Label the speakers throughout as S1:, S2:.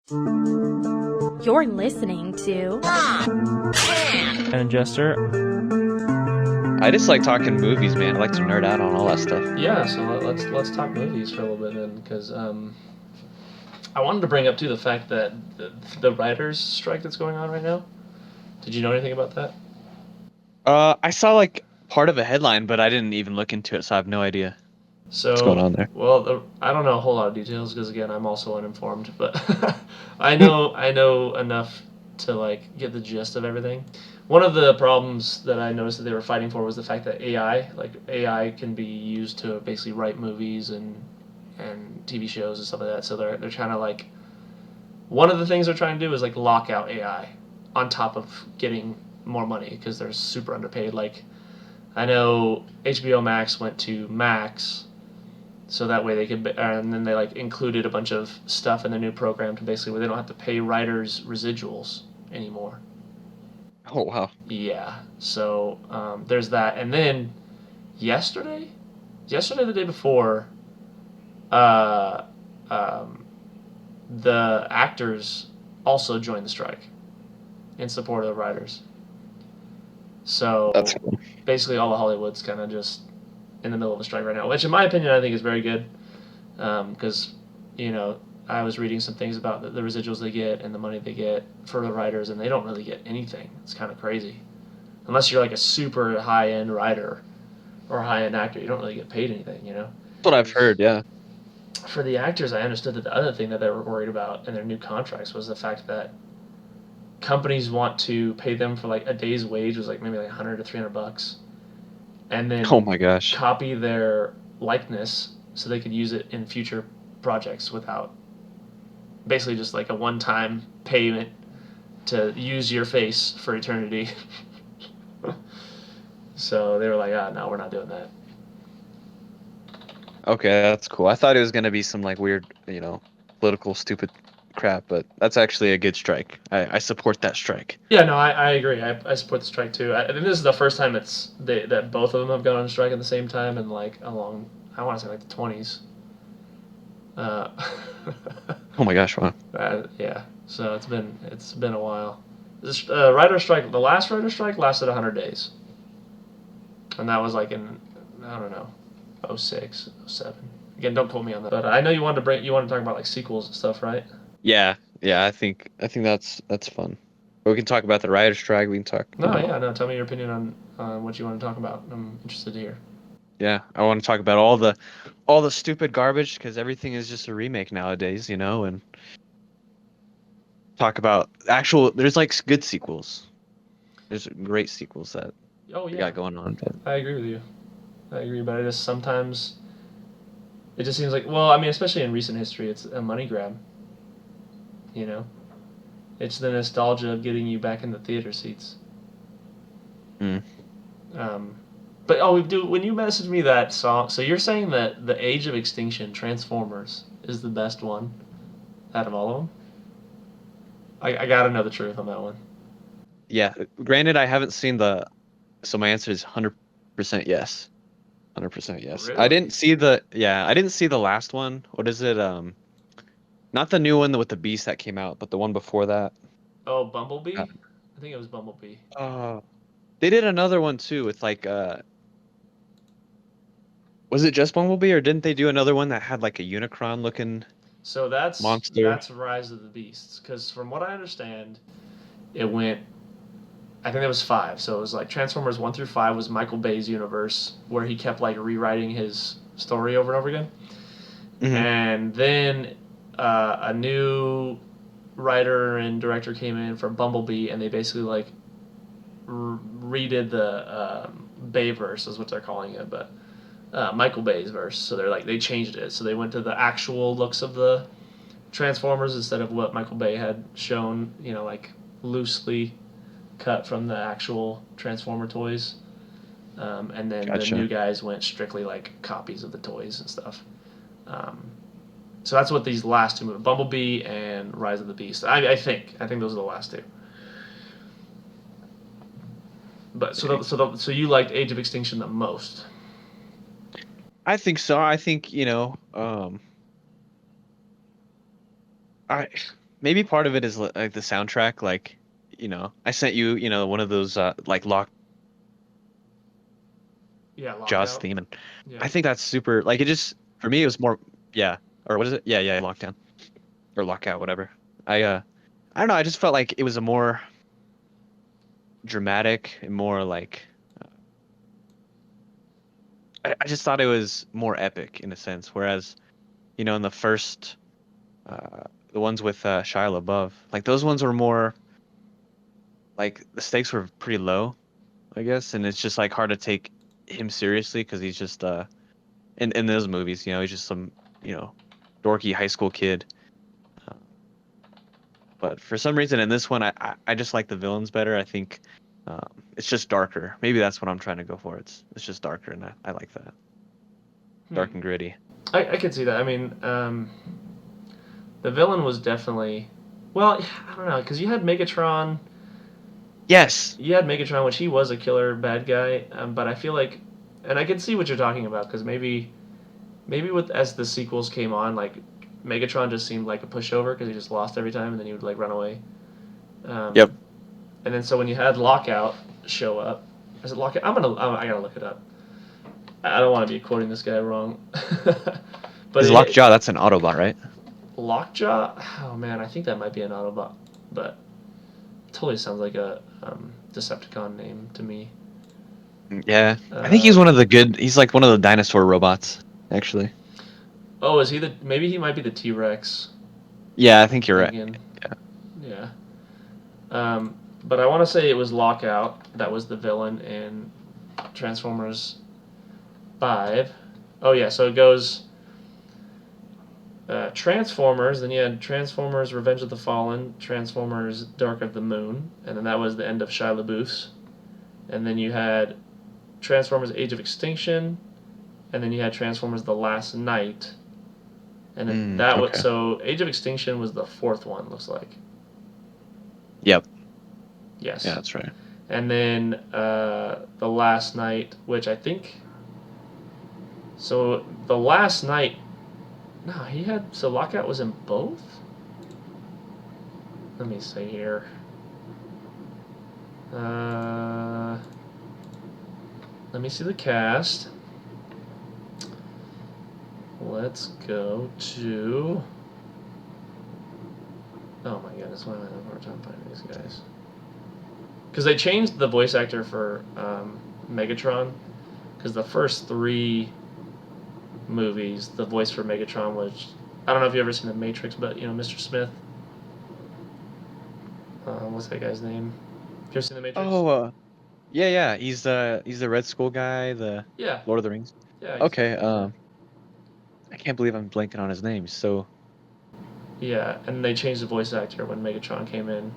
S1: You're listening to
S2: And Jester.
S3: I just like talking movies, man. I like to nerd out on all that stuff.
S4: Yeah, so let's talk movies for a little bit then, because I wanted to bring up too the fact that the writers' strike that's going on right now. Did you know anything about that?
S3: I saw like part of a headline, but I didn't even look into it, so I have no idea
S4: So
S3: what's going on there.
S4: Well, I don't know a whole lot of details because again, I'm also uninformed, but I know enough to like get the gist of everything. One of the problems that I noticed that they were fighting for was the fact that AI can be used to basically write movies and TV shows and stuff like that. So they're trying to like one of the things they're trying to do is like lock out AI on top of getting more money because they're super underpaid. Like I know HBO Max went to Max so that way they could and then they like included a bunch of stuff in their new program to basically where they don't have to pay writers residuals anymore.
S3: Oh wow.
S4: Yeah, so there's that, and then yesterday, the day before, uh, um, the actors also joined the strike in support of the writers. So
S3: That's cool.
S4: basically, all of Hollywood's kind of just in the middle of a strike right now, which in my opinion I think is very good, because you know I was reading some things about the residuals they get and the money they get for the writers, and they don't really get anything. It's kind of crazy, unless you're like a super high end writer or high end actor. You don't really get paid anything, you know.
S3: That's what I've heard. Yeah.
S4: For the actors, I understood that the other thing that they were worried about in their new contracts was the fact that companies want to pay them for like a day's wage was like maybe like 100 to 300 bucks, and then
S3: Oh my gosh.
S4: copy their likeness so they could use it in future projects without basically just like a one-time payment to use your face for eternity. So they were like, no, we're not doing that.
S3: Okay, that's cool. I thought it was gonna be some like weird, political stupid crap, but that's actually a good strike. I support that strike.
S4: Yeah, no, I agree. I support the strike too. I think this is the first time that both of them have gone on strike at the same time in like along, I want to say like the 20s. Uh,
S3: Oh my gosh, wow.
S4: yeah, so it's been a while. This writer strike, the last writer strike lasted 100 days, and that was like in I don't know, '06, '07. Again, don't quote me on that. But I know you want to talk about like sequels and stuff, right?
S3: Yeah, yeah. I think that's fun. But we can talk about the writer's strike. We can talk.
S4: No, yeah, no. Tell me your opinion on what you want to talk about. I'm interested to hear.
S3: Yeah, I want to talk about all the stupid garbage because everything is just a remake nowadays, and talk about actual. There's like good sequels. There's great sequels that
S4: Oh
S3: we
S4: yeah,
S3: got going on. But
S4: I agree with you. I agree, but sometimes it just seems like, well, I mean, especially in recent history, it's a money grab. You know, it's the nostalgia of getting you back in the theater seats.
S3: Mm.
S4: Um, but oh, when you messaged me that song, so you're saying that the Age of Extinction Transformers is the best one out of all of them? I gotta know the truth on that one.
S3: Yeah, granted, I haven't seen so my answer is 100% yes. 100% yes. I
S4: Really?
S3: didn't see I didn't see the last one. What is it? Not the new one with the Beast that came out, but the one before that.
S4: Oh, Bumblebee?
S3: Uh,
S4: I think it was Bumblebee.
S3: uh, they did another one too with like was it just Bumblebee or didn't they do another one that had like a Unicron looking
S4: So that's
S3: monster?
S4: that's Rise of the Beasts. Because from what I understand, it went. I think there was five. So it was like Transformers 1 through 5 was Michael Bay's universe, where he kept like rewriting his story over and over again.
S3: Hmm.
S4: And then a new writer and director came in for Bumblebee, and they basically like redid the Bayverse is what they're calling it, but Michael Bay's verse. So they changed it. So they went to the actual looks of the Transformers instead of what Michael Bay had shown. Like loosely cut from the actual Transformer toys. And then the
S3: Gotcha.
S4: new guys went strictly like copies of the toys and stuff. Um, so that's what these last two movies, Bumblebee and Rise of the Beast. I think those are the last two. But
S3: Okay.
S4: so you liked Age of Extinction the most.
S3: I think so. I think, I maybe part of it is like the soundtrack. Like, I sent you, one of those like lock
S4: Yeah,
S3: Jaws
S4: Lockout.
S3: theme, and
S4: Yeah.
S3: I think that's super. Like, it just for me, it was more, yeah, or what is it? Yeah, yeah, lockdown or lockout, whatever. I don't know. I just felt like it was a more dramatic and more like I just thought it was more epic in a sense. Whereas, in the first, the ones with Shia LaBeouf, like those ones were more like the stakes were pretty low, I guess, and it's just like hard to take him seriously because he's just in those movies, he's just some you know dorky high school kid. Uh, but for some reason in this one, I just like the villains better. I think it's just darker. Maybe that's what I'm trying to go for. It's just darker, and I like that.
S4: Hmm.
S3: Dark and gritty.
S4: I could see that. I mean, the villain was definitely. Well, I don't know, because you had Megatron.
S3: Yes.
S4: You had Megatron, which he was a killer bad guy, but I feel like, and I can see what you're talking about, because maybe with as the sequels came on, like Megatron just seemed like a pushover because he just lost every time, and then he would like run away.
S3: Yep.
S4: And then so when you had Lockout show up, is it Lockout? I gotta look it up. I don't want to be quoting this guy wrong. but
S3: Is Lockjaw? That's an Autobot, right?
S4: Lockjaw. Oh man, I think that might be an Autobot, but it totally sounds like a Decepticon name to me.
S3: Yeah. I think he's one of the good. He's like one of the dinosaur robots, actually.
S4: Oh, is he the? Maybe he might be the T Rex.
S3: Yeah, I think you're right.
S4: Thinking.
S3: Yeah.
S4: Yeah. But I want to say it was Lockout that was the villain in Transformers 5. Oh yeah, so it goes Transformers, then you had Transformers Revenge of the Fallen, Transformers Dark of the Moon, and then that was the end of Shia LaBeouf's. And then you had Transformers Age of Extinction, and then you had Transformers The Last Night. And then that was
S3: Okay.
S4: so Age of Extinction was the fourth one, looks like.
S3: Yep.
S4: Yes.
S3: Yeah, that's right.
S4: And then The Last Night, which I think. So The Last Night. No, he had. So Lockout was in both? Let me see here. Let me see the cast. Let's go to. Oh my goodness, why am I having a hard time finding these guys? Because they changed the voice actor for Megatron. Because the first three movies, the voice for Megatron was. I don't know if you've ever seen The Matrix, but Mr. Smith. What's that guy's name? Have you ever seen The Matrix?
S3: Oh, yeah. He's the Red Skull guy, the
S4: Yeah.
S3: Lord of the Rings.
S4: Yeah.
S3: Okay.
S4: Yeah.
S3: I can't believe I'm blanking on his name. So
S4: Yeah, and they changed the voice actor when Megatron came in.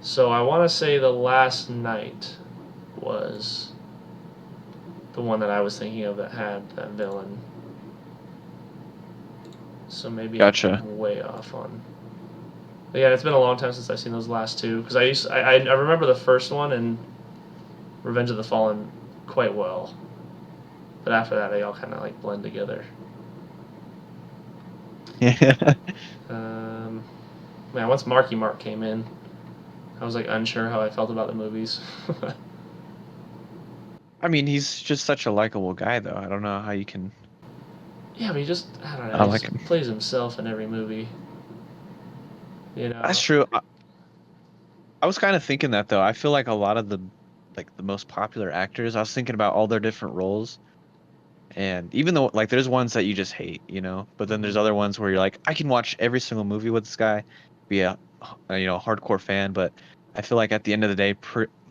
S4: So I want to say The Last Night was the one that I was thinking of that had that villain. So maybe
S3: Gotcha.
S4: I'm way off on. But yeah, it's been a long time since I've seen those last two because I remember the first one and Revenge of the Fallen quite well, but after that they all kind of like blend together.
S3: Yeah.
S4: Man, once Marky Mark came in, I was like unsure how I felt about the movies.
S3: I mean, he's just such a likable guy, though. I don't know how you can.
S4: Yeah, but I don't know,
S3: I
S4: he
S3: like
S4: just
S3: him.
S4: plays himself in every movie.
S3: That's true. I was kind of thinking that though. I feel like a lot of the most popular actors. I was thinking about all their different roles, and even though like there's ones that you just hate, but then there's other ones where you're like, I can watch every single movie with this guy, be a hardcore fan. But I feel like at the end of the day,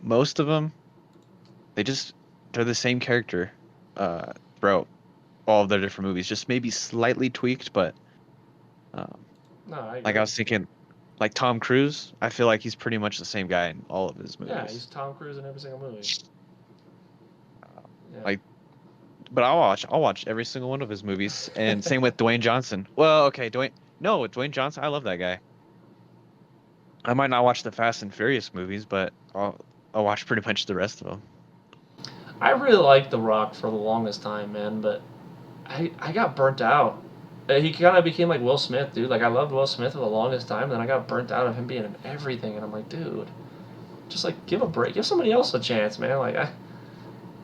S3: most of them, they're the same character, throughout all of their different movies, just maybe slightly tweaked. But
S4: No, I agree.
S3: like I was thinking, like Tom Cruise, I feel like he's pretty much the same guy in all of his movies.
S4: Yeah, he's Tom Cruise in every single movie. Yeah.
S3: Like, but I'll watch every single one of his movies, and same with Dwayne Johnson. Well, okay, Dwayne Johnson, I love that guy. I might not watch the Fast and Furious movies, but I'll watch pretty much the rest of them.
S4: I really liked The Rock for the longest time, man, but I got burnt out He kind of became like Will Smith, dude. Like I loved Will Smith for the longest time, then I got burnt out of him being in everything, and I'm like, dude, just like give a break, give somebody else a chance, man. Like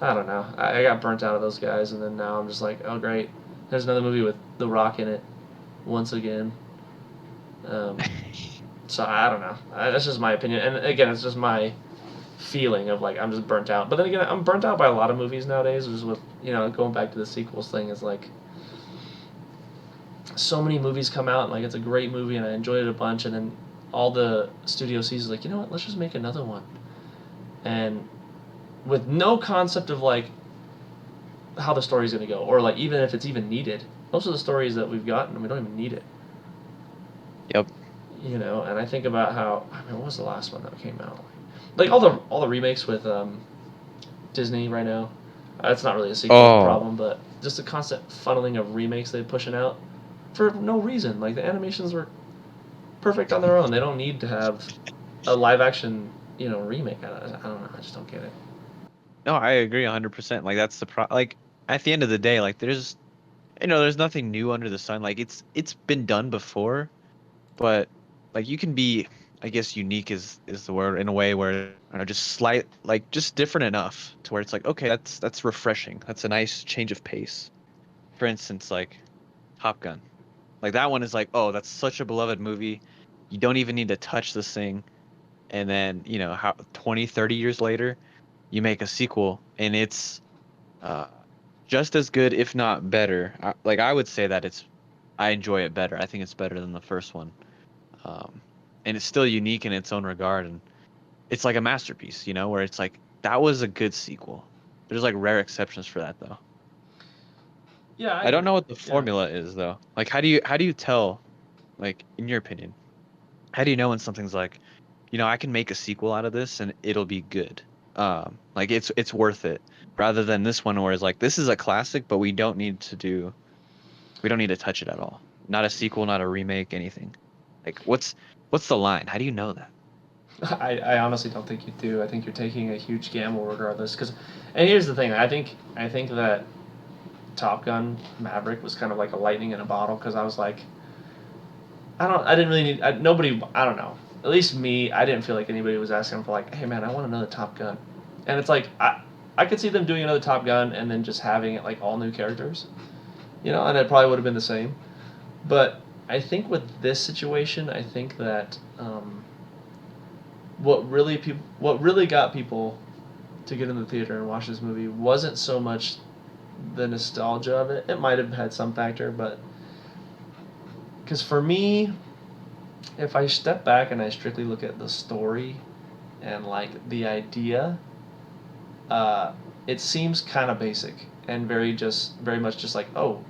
S4: I don't know, I got burnt out of those guys, and then now I'm just like, oh great, there's another movie with The Rock in it, once again. Um, so I don't know. That's just my opinion, and again, it's just my feeling of like I'm just burnt out. But then again, I'm burnt out by a lot of movies nowadays. Just with going back to the sequels thing is like so many movies come out and like it's a great movie and I enjoyed it a bunch, and then all the studio sees is like, you know what, let's just make another one, and with no concept of like how the story's gonna go or like even if it's even needed. Most of the stories that we've gotten, we don't even need it.
S3: Yep.
S4: And I think about how what was the last one that came out? Like all the remakes with Disney right now. It's not really a sequel
S3: Oh.
S4: problem, but just the constant funneling of remakes they're pushing out for no reason. Like the animations were perfect on their own. They don't need to have a live action, remake. I don't know. I just don't get it.
S3: No, I agree 100%. Like that's like at the end of the day, like there's nothing new under the sun. Like it's been done before, but like you can be, I guess, unique is the word, in a way where just just different enough to where it's like, okay, that's refreshing. That's a nice change of pace. For instance, like Top Gun. Like that one is like, oh, that's such a beloved movie. You don't even need to touch this thing. And then, how 20, 30 years later, you make a sequel and it's uh just as good, if not better. I would say that I enjoy it better. I think it's better than the first one. Um, and it's still unique in its own regard, and it's like a masterpiece, where it's like that was a good sequel. There's like rare exceptions for that though.
S4: Yeah, I
S3: I don't
S4: agree.
S3: know what the
S4: Yeah.
S3: formula is though. Like how do you tell, like in your opinion, how do you know when something's like, I can make a sequel out of this and it'll be good. Like it's worth it, rather than this one where it's like this is a classic, but we don't need to touch it at all. Not a sequel, not a remake, anything. Like what's the line? How do you know that?
S4: I honestly don't think you do. I think you're taking a huge gamble regardless. And here's the thing. I think that Top Gun Maverick was kind of like a lightning in a bottle because I was like, I didn't really need nobody. I don't know. At least me, I didn't feel like anybody was asking for like, hey man, I want another Top Gun. And it's like I could see them doing another Top Gun and then just having it like all new characters, and it probably would have been the same. But I think with this situation, I think that what really got people to get in the theater and watch this movie wasn't so much the nostalgia of it. It might have had some factor, but because for me, if I step back and I strictly look at the story and like the idea, it seems kind of basic and very much just like, oh,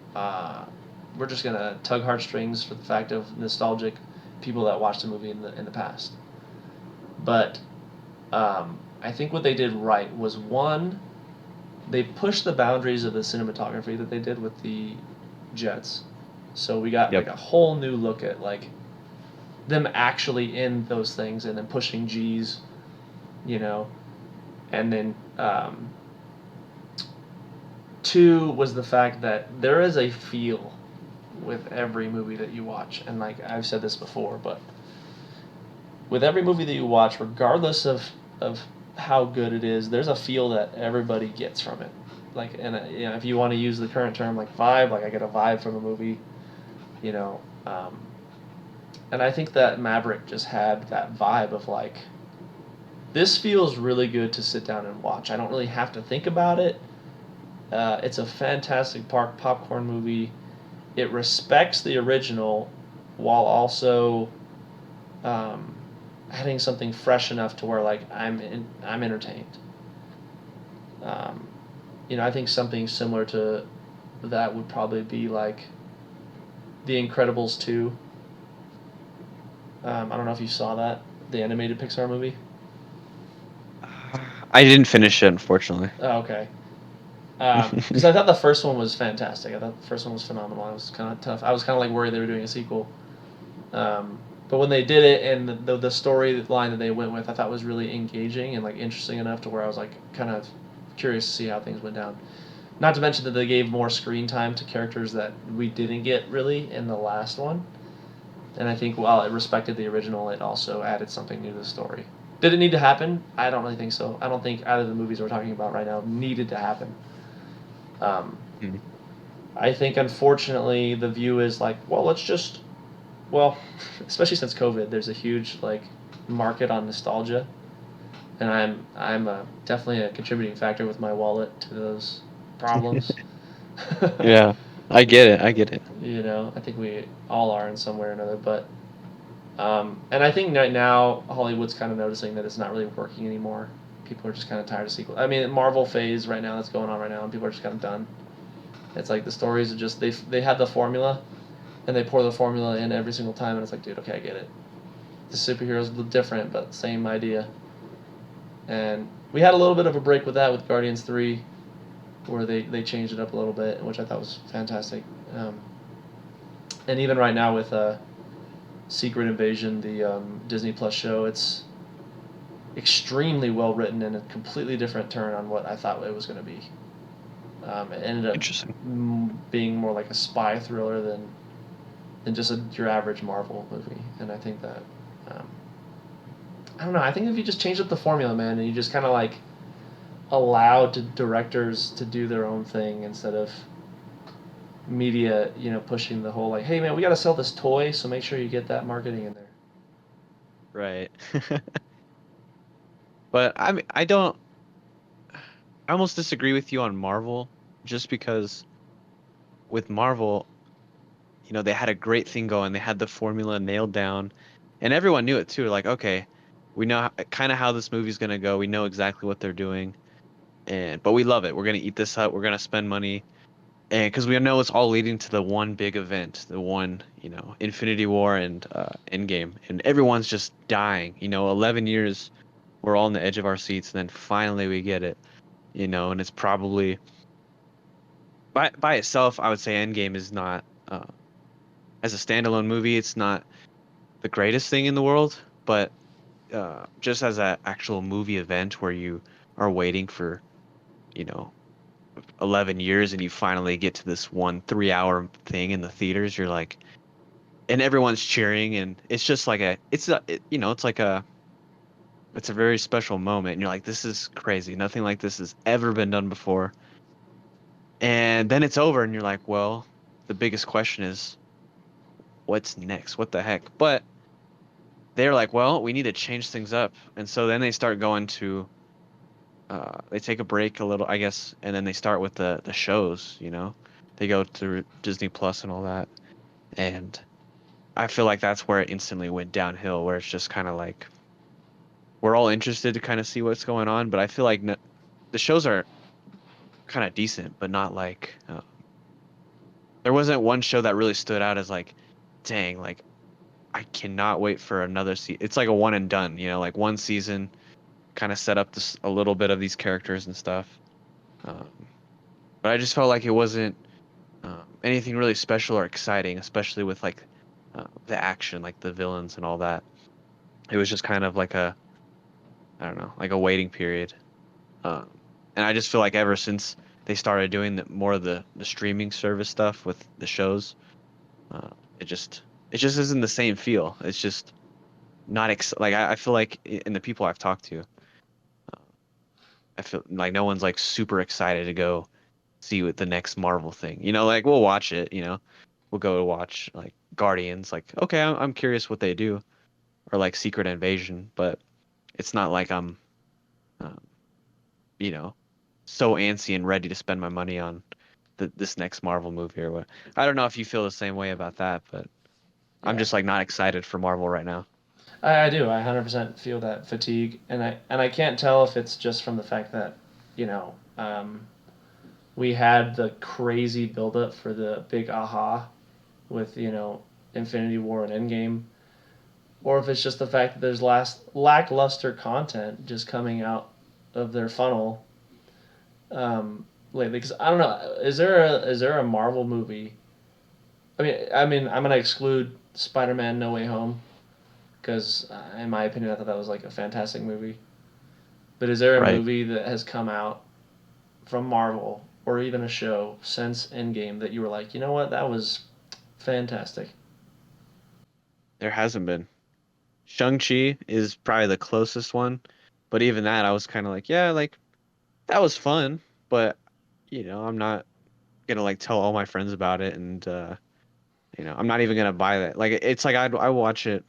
S4: we're just gonna tug heartstrings for the fact of nostalgic people that watched the movie in the past. But I think what they did right was, one, they pushed the boundaries of the cinematography that they did with the jets. So we got
S3: Yep.
S4: like a whole new look at like them actually in those things and then pushing G's, and then two was the fact that there is a feel with every movie that you watch, and like I've said this before, but with every movie that you watch, regardless of how good it is, there's a feel that everybody gets from it. Like, and if you want to use the current term like vibe, like I get a vibe from a movie, you know. And I think that Maverick just had that vibe of like, this feels really good to sit down and watch. I don't really have to think about it. It's a fantastic popcorn movie. It respects the original while also adding something fresh enough to where like I'm entertained. I think something similar to that would probably be like The Incredibles 2. I don't know if you saw that, the animated Pixar movie.
S3: I didn't finish it, unfortunately.
S4: Oh, okay. Because I thought the first one was fantastic. I thought the first one was phenomenal. I was kind of tough. I was kind of like worried they were doing a sequel. But when they did it, and the storyline that they went with, I thought was really engaging and like interesting enough to where I was like kind of curious to see how things went down. Not to mention that they gave more screen time to characters that we didn't get really in the last one. And I think while it respected the original, it also added something new to the story. Did it need to happen? I don't really think so. I don't think either of the movies we're talking about right now needed to happen.
S3: Mhm.
S4: I think unfortunately the view is like, well, let's just, well, especially since COVID, there's a huge like market on nostalgia, and I'm definitely a contributing factor with my wallet to those problems.
S3: Yeah, I get it. I get it.
S4: You know, I think we all are in some way or another, but and I think right now Hollywood's kind of noticing that it's not really working anymore. People are just kind of tired of sequels. I mean, Marvel phase right now that's going on right now, and people are just kind of done. It's like the stories are just they had the formula, and they pour the formula in every single time, and it's like, dude, okay, I get it. The superheroes look different, but same idea. And we had a little bit of a break with that with Guardians 3, where they changed it up a little bit, which I thought was fantastic. And even right now with Secret Invasion, the Disney Plus show, it's extremely well written and a completely different turn on what I thought it was going to be. It ended up
S3: Interesting.
S4: being more like a spy thriller than just your average Marvel movie. And I think that um, I don't know. I think if you just change up the formula, man, and you just kind of like allowed directors to do their own thing instead of media, pushing the whole like, hey man, we got to sell this toy, so make sure you get that marketing in there.
S3: Right. But I don't. I almost disagree with you on Marvel, just because with Marvel, they had a great thing going. They had the formula nailed down, and everyone knew it too. Like, okay, we know kind of how this movie's gonna go. We know exactly what they're doing, but we love it. We're gonna eat this up. We're gonna spend money, and because we know it's all leading to the one big event, the one, Infinity War and Endgame, and everyone's just dying. 11 years, we're all on the edge of our seats, and then finally we get it. And it's probably by itself, I would say Endgame is not, as a standalone movie, it's not the greatest thing in the world, but just as an actual movie event where you are waiting for, you know, 11 years and you finally get to this one 3 hour thing in the theaters, you're like, and everyone's cheering, and it's just like it's like it's a very special moment, and you're like, this is crazy. Nothing like this has ever been done before. And then it's over, and you're like, well, the biggest question is, what's next? What the heck? But they're like, well, we need to change things up. And so then they start going to, they take a break a little, I guess, and then they start with the shows. They go to Disney Plus and all that. And I feel like that's where it instantly went downhill, where it's just kind of like, we're all interested to kind of see what's going on, but I feel like the shows are kind of decent, but not like, there wasn't one show that really stood out as like, dang, like I cannot wait for another season. It's like a one and done, like one season kind of set up this a little bit of these characters and stuff. Um, but I just felt like it wasn't anything really special or exciting, especially with like the action, like the villains and all that. It was just kind of like I don't know, like a waiting period. Um, and I just feel like ever since they started doing more of the streaming service stuff with the shows, uh, it just it just isn't the same feel. It's just not like I feel like in the people I've talked to, I feel like no one's like super excited to go see what the next Marvel thing. Like we'll watch it. We'll go watch like Guardians. Like okay, I'm curious what they do, or like Secret Invasion, but it's not like I'm, um, you know, so antsy and ready to spend my money on this next Marvel movie or what. I don't know if you feel the same way about that, but I'm
S4: Yeah,
S3: just like not excited for Marvel right now.
S4: I do. I 100% feel that fatigue, and I can't tell if it's just from the fact that, you know, um, we had the crazy buildup for the big aha with Infinity War and Endgame, or if it's just the fact that there's lackluster content just coming out of their funnel lately. Because I don't know, is there a Marvel movie? I mean, I'm gonna exclude Spider-Man: No Way Home because, in my opinion, I thought that was like a fantastic movie. But is there a
S3: Right.
S4: movie that has come out from Marvel or even a show since Endgame that you were like, you know what, that was fantastic?
S3: There hasn't been. Shang-Chi is probably the closest one, but even that I was kind of like, yeah, like that was fun, but I'm not gonna like tell all my friends about it, and I'm not even gonna buy that. Like it's like I watch it.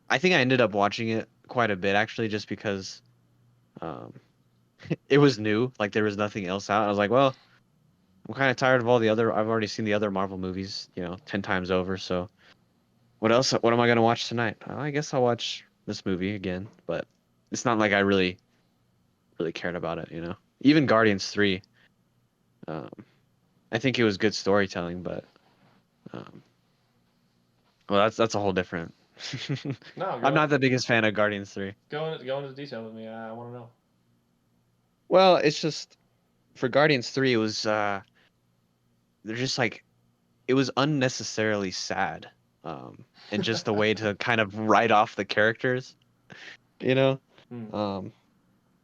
S3: I think I ended up watching it quite a bit actually, just because um it was new. Like there was nothing else out. I was like, well, I'm kind of tired of all the other. I've already seen the other Marvel movies, 10 times over. So what else? What am I gonna watch tonight? I guess I'll watch this movie again. But it's not like I really cared about it. Even Guardians 3. Um, I think it was good storytelling, but um, well, that's a whole different.
S4: No,
S3: I'm not the biggest fan of Guardians 3.
S4: go into detail with me. I want to know.
S3: Well, it's just for Guardians 3, it was they're just like it was unnecessarily sad. And just a way to kind of write off the characters, you know?
S4: Hmm.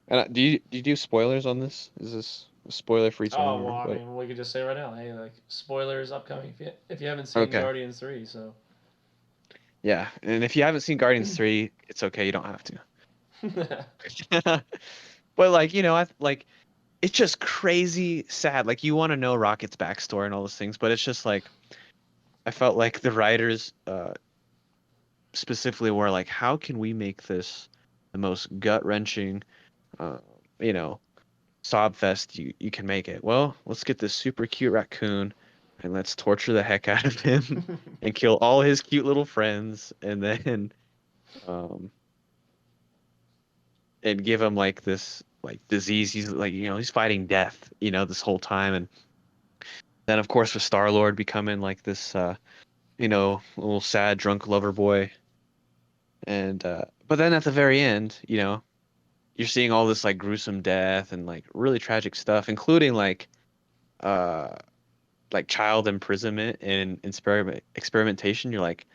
S3: And do you do spoilers on this? Is this a spoiler free
S4: Oh
S3: zone
S4: well,
S3: or
S4: I
S3: what?
S4: mean, we could just say right now, hey, like spoilers upcoming if you haven't seen
S3: Okay.
S4: Guardians 3, so.
S3: Yeah. And if you haven't seen Guardians 3, it's okay, you don't have to. But like, like it's just crazy sad. Like you want to know Rocket's backstory and all those things, but it's just like I felt like the writers specifically were like, how can we make this the most gut-wrenching, uh, you know, sob fest you can make it? Well, let's get this super cute raccoon and let's torture the heck out of him and kill all his cute little friends, and then um and give him like this like disease. He's like, he's fighting death, this whole time. And then of course with Star-Lord becoming like this little sad drunk lover boy. And but then at the very end, you're seeing all this like gruesome death and like really tragic stuff, including uh like child imprisonment and experimentation. You're like,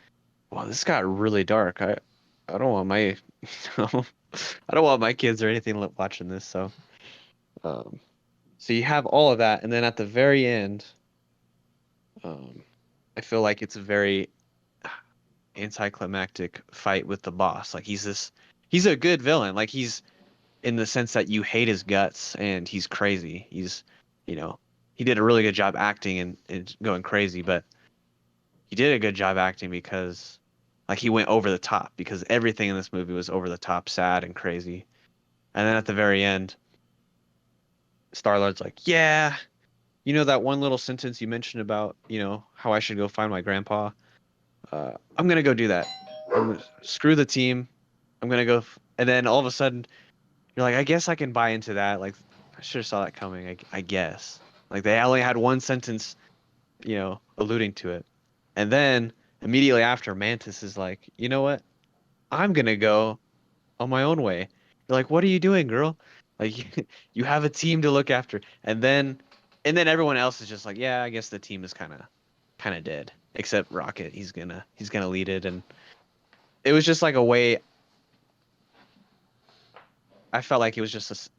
S3: wow, this got really dark. I don't want my I don't want my kids or anything watching this. Um, so you have all of that, and then at the very end, um, I feel like it's a very anticlimactic fight with the boss. Like he's a good villain. Like he's in the sense that you hate his guts and he's crazy. You know, he did a really good job acting and going crazy, but he did a good job acting because like he went over the top because everything in this movie was over the top, sad and crazy. And then at the very end, Star-Lord's like, yeah, that one little sentence you mentioned about, how I should go find my grandpa. I'm gonna go do that. Screw the team. I'm gonna go. And then all of a sudden, you're like, I guess I can buy into that. Like, I should have saw that coming. I guess. Like they only had one sentence, alluding to it. And then immediately after, Mantis is like, you know what? I'm gonna go on my own way. You're like, what are you doing, girl? Like, you have a team to look after. And then everyone else is just like, yeah, I guess the team is kind of dead, except Rocket. He's gonna lead it, and it was just like a way. I felt like it was just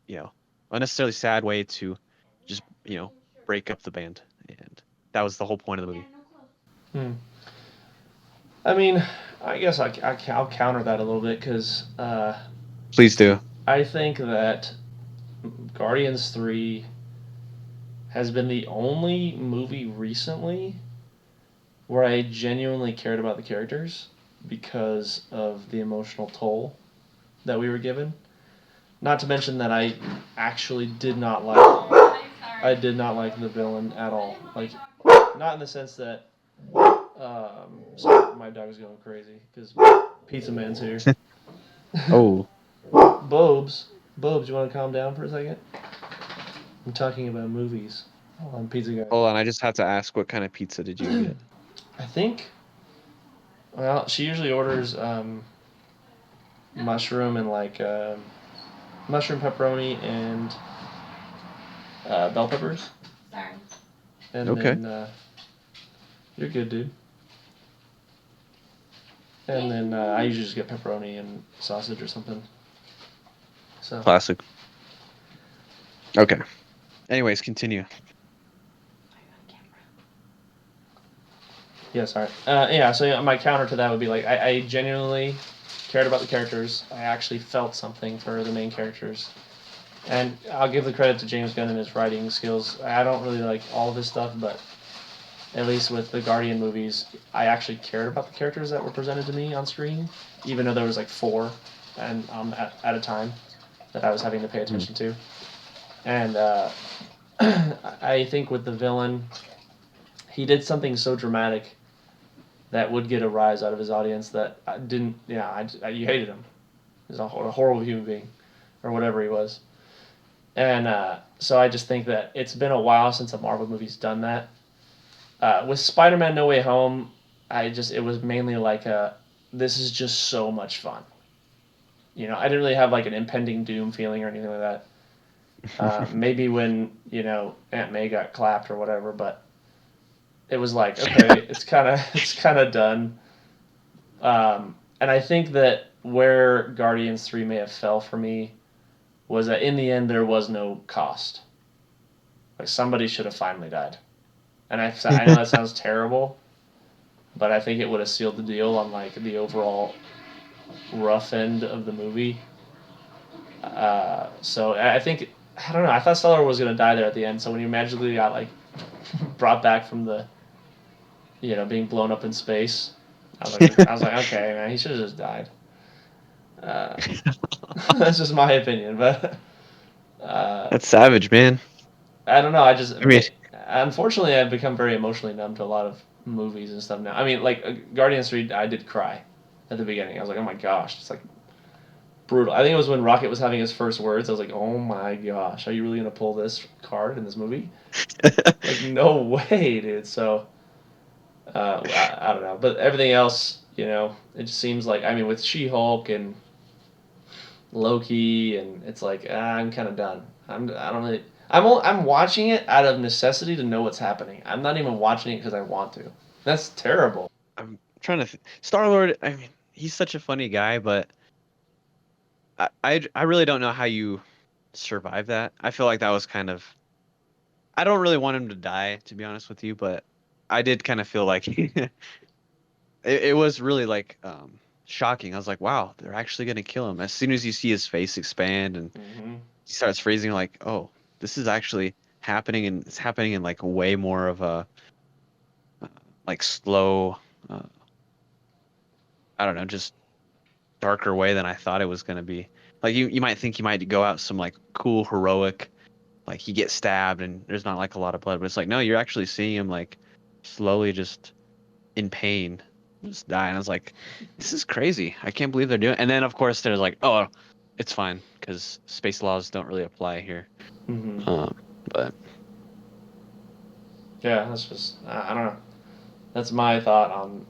S3: unnecessarily sad way to just break up the band, and that was the whole point of the movie.
S4: Hmm. I mean, I guess I'll counter that a little bit because
S3: Please do.
S4: I think that Guardians 3 has been the only movie recently where I genuinely cared about the characters because of the emotional toll that we were given. Not to mention that actually did not like I did not like the villain at all. Like, not in the sense that sorry, my dog's going crazy because Pizza Man's here.
S3: Oh,
S4: Bobes, you want to calm down for a second? I'm talking about movies. Hold on, Pizza Guy.
S3: hold on. I just have to ask, what kind of pizza did you get?
S4: I think. Well, she usually orders mushroom and mushroom pepperoni and bell peppers.
S1: Sorry.
S4: And
S3: Okay.
S4: then you're good, dude. And then I usually just get pepperoni and sausage or something. So
S3: Classic. Okay. Anyways, continue.
S4: Yeah, sorry. Yeah, so my counter to that would be like I genuinely cared about the characters. I actually felt something for the main characters. And I'll give the credit to James Gunn and his writing skills. I don't really like all of his stuff, but at least with the Guardian movies, I actually cared about the characters that were presented to me on screen, even though there was like 4 and at a time that I was having to pay attention to. And I think with the villain, he did something so dramatic that would get a rise out of his audience that I didn't. Yeah, you hated him. He's a horrible human being, or whatever he was. And so I just think that it's been a while since a Marvel movie's done that. With Spider-Man: No Way Home, it was mainly like this is just so much fun. You know, I didn't really have like an impending doom feeling or anything like that. Maybe when Aunt May got clapped or whatever, but it was like, okay, it's kind of done. And I think that where Guardians 3 may have fell for me was that in the end there was no cost. Like somebody should have finally died. And I know that sounds terrible, but I think it would have sealed the deal on like the overall rough end of the movie. So I think, I don't know, I thought Stellar was going to die there at the end, so when he magically got like brought back from the being blown up in space. I was like, okay, man, he should have just died. That's just my opinion, but
S3: That's savage, man.
S4: I don't know. I mean, unfortunately, I've become very emotionally numb to a lot of movies and stuff now. I mean, like Guardians 3, I did cry at the beginning. I was like, oh my gosh, it's like brutal. I think it was when Rocket was having his first words. I was like, oh my gosh, are you really gonna pull this card in this movie? Like, no way, dude. So. I don't know, but everything else, it just seems like, I mean, with She-Hulk and Loki, and it's like I'm kind of done. I don't really. I'm watching it out of necessity to know what's happening. I'm not even watching it because I want to. That's terrible.
S3: I'm trying to. Star-Lord. I mean, he's such a funny guy, but I really don't know how you survive that. I feel like that was kind of. I don't really want him to die, to be honest with you, but I did kind of feel like it was really like shocking. I was like, wow, they're actually gonna kill him. As soon as you see his face expand and he starts freezing, like, oh, this is actually happening, and it's happening in like way more of a like slow, I don't know, just darker way than I thought it was gonna be. Like you might think he might go out some like cool heroic, like he gets stabbed and there's not like a lot of blood, but it's like no, you're actually seeing him like slowly just in pain just die. And I was like, this is crazy. I can't believe they're doing it. And then of course they're like, oh, it's fine because space laws don't really apply here. But
S4: yeah, that's just I don't know. That's my thought on.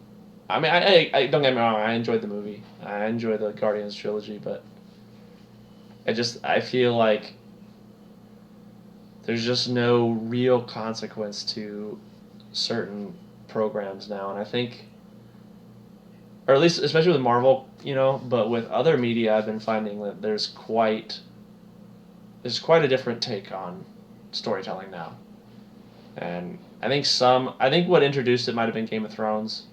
S4: I mean, I don't get me wrong. I enjoyed the movie. I enjoyed the Guardians trilogy, but I feel like there's just no real consequence to certain programs now, and I think, or at least especially with Marvel, but with other media, I've been finding that there's quite a different take on storytelling now, and I think what introduced it might have been Game of Thrones.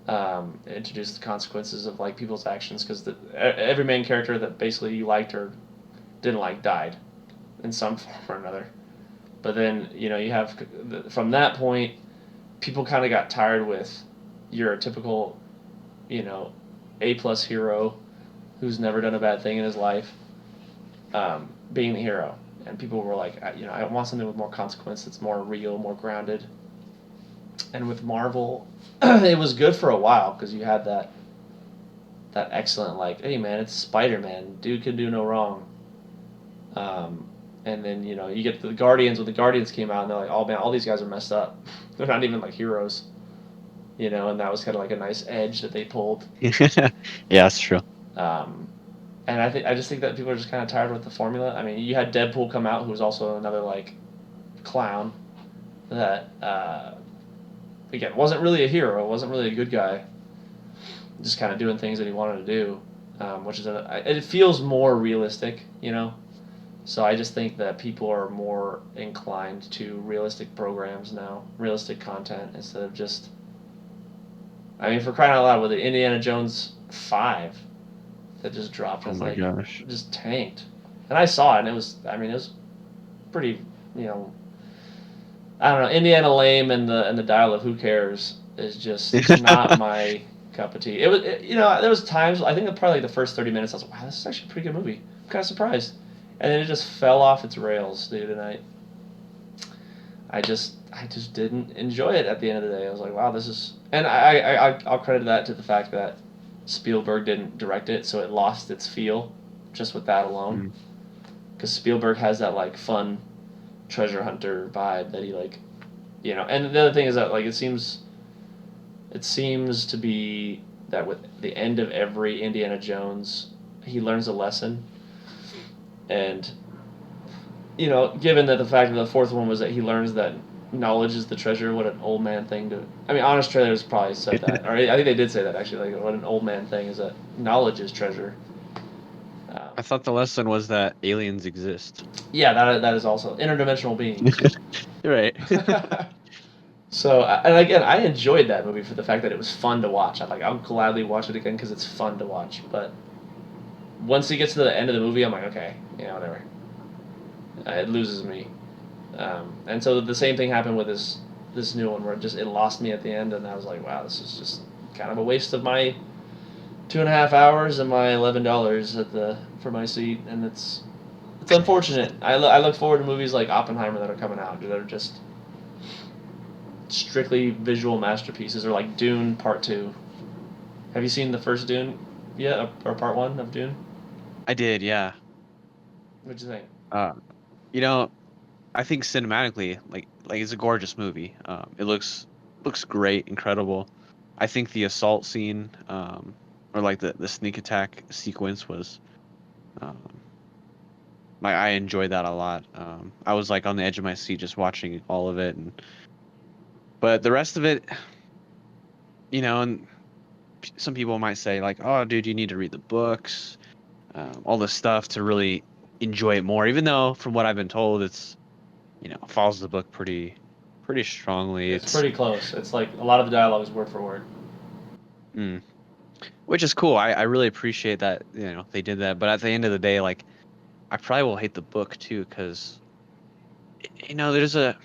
S4: It introduced the consequences of like people's actions because every main character that basically you liked or didn't like died in some form or another. But then you have from that point, people kind of got tired with your typical, A+ hero who's never done a bad thing in his life, being the hero, and people were like, I want something with more consequence that's more real, more grounded. And with Marvel, it was good for a while because you had that excellent like, hey man, it's Spider-Man, dude can do no wrong. And then you get the Guardians when the Guardians came out and they're like, oh man, all these guys are messed up. They're not even like heroes, and that was kind of like a nice edge that they pulled.
S3: yeah, that's true.
S4: And I just think that people are just kind of tired with the formula. I mean, you had Deadpool come out, who was also another like clown that again wasn't really a hero, wasn't really a good guy, just kind of doing things that he wanted to do, which is it feels more realistic, So I just think that people are more inclined to realistic programs now, realistic content instead of just. I mean, for crying out loud, with the Indiana Jones 5 that just dropped,
S3: Oh
S4: it's
S3: my
S4: like
S3: gosh.
S4: just tanked. And I saw it, and it was. I mean, it was pretty. You know, I don't know. Indiana lame and the Dial of Who Cares is just not my cup of tea. It was. There was times. I think probably like the first 30 minutes, I was like, wow, this is actually a pretty good movie. I'm kind of surprised. And then it just fell off its rails, dude. And I just didn't enjoy it at the end of the day. I was like, wow, this is, and I'll credit that to the fact that Spielberg didn't direct it, so it lost its feel just with that alone.
S3: Mm.
S4: Because Spielberg has that like fun treasure hunter vibe that he like, And the other thing is that like it seems to be that with the end of every Indiana Jones, he learns a lesson, and given that the fact that the fourth one was that he learns that knowledge is the treasure, what an old man thing to. I mean, Honest Trailers probably said that, or I think they did say that actually. Like, what an old man thing is that knowledge is treasure.
S3: I thought the lesson was that aliens exist.
S4: Yeah, that is also interdimensional beings.
S3: Right.
S4: So, and again, I enjoyed that movie for the fact that it was fun to watch. I'll gladly watch it again because it's fun to watch. But once he gets to the end of the movie, I'm like, okay, whatever. It loses me. And so the same thing happened with this new one where it lost me at the end, and I was like, wow, this is just kind of a waste of my 2.5 hours and my $11 for my seat, and it's unfortunate. I look forward to movies like Oppenheimer that are coming out that are just strictly visual masterpieces, or like Dune Part 2. Have you seen the first Dune yet, or Part 1 of Dune?
S3: I did, yeah.
S4: What'd you think?
S3: Uh, you know, I think cinematically, like it's a gorgeous movie. It looks great, incredible. I think the assault scene, or like the sneak attack sequence was, um, like I enjoyed that a lot. I was like on the edge of my seat just watching all of it, but the rest of it, and some people might say like, oh, dude, you need to read the books, all this stuff to really enjoy it more. Even though, from what I've been told, it's follows the book pretty strongly.
S4: It's pretty close. It's like a lot of the dialogue is word for word.
S3: Mm, which is cool. I really appreciate that they did that. But at the end of the day, like I probably will hate the book too, because there's the